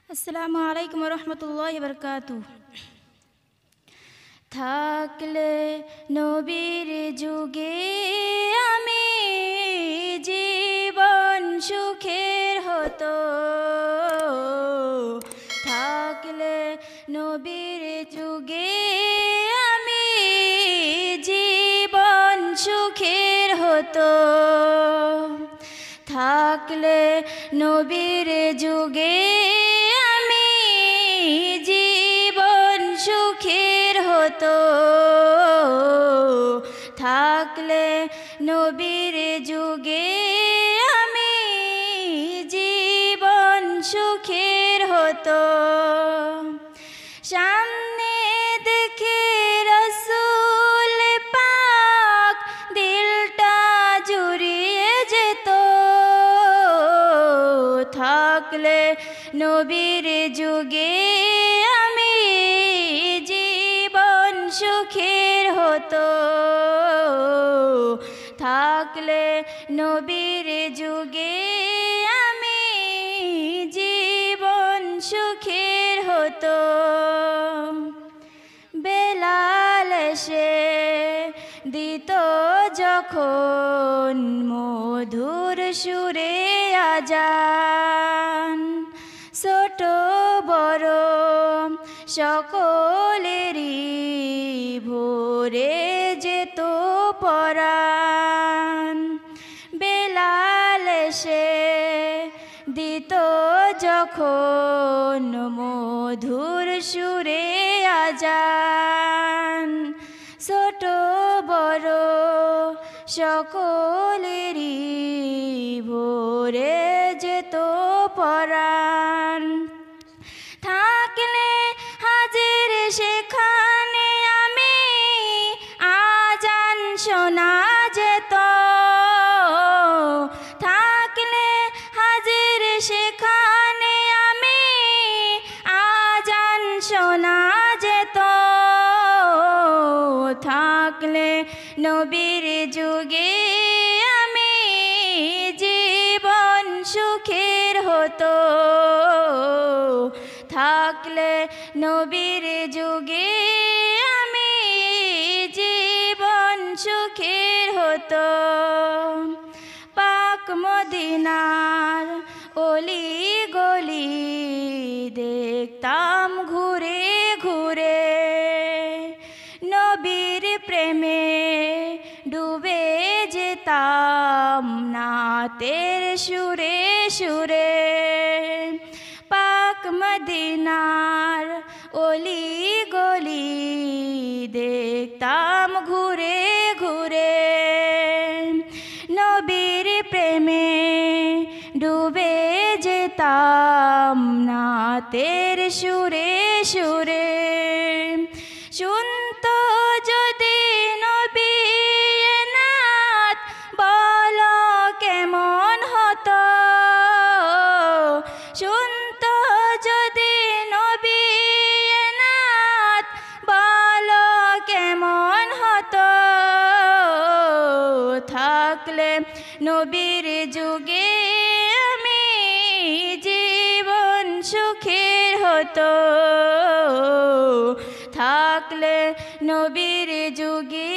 আসসালামু আলাইকুম রহমতুল্লাহি বারাকাতুহু। থাকলে নবীর যুগে আমি জীবন সুখের হতো। থাকলে নবীর যুগে আমি জীবন সুখের হতো। থাকলে নবীর যুগে আমি জীবন সুখের হতো। থাকলে নবীর যুগে আমি জীবন সুখের হতো। সামনে দেখে রসূল পাক দিলটা জুড়িয়ে যেত। থাকলে নবীর যুগে আমি জীবন সুখের হতো। থাকলে নবীর যুগে আমি জীবন সুখের হতো। বেলাল এসে দিত যখন মধুর সুরে আজান, ছোট বড় সকলেরই ভরে যেত পরাণ। বেলাল এসে দিত যখন মধুর সুরে আজান, ছোট বড় সকলেরই ভরে যেত পরাণ। থাকলে হাজির সেখানে আমি আজান শোনা যেত। থাকলে হাজির সেখানে আমি আজান শোনা যেত। থাকলে নবীর যুগে আমি জীবন সুখের হতো। থাকলে নবীর যুগে আমি জীবন সুখের হতো। পাক মদিনার অলি গলি দেখতাম ঘুরে ঘুরে, নবীর প্রেমে ডুবে যেতাম নাতের সুরে সুরে। পাক মদিনার অলি গলি দেখতাম ঘুরে ঘুরে, নবীর প্রেমে ডুবে যেতাম নাতের সুরে সুরে। শুনতো যদি নবী নাত বলো কেমন হতো। শুনতো যদি নবী নাত বলো কেমন হতো। থাকলে নবীর যুগে আমি জীবন সুখের হতো। থাকলে নবীর যুগে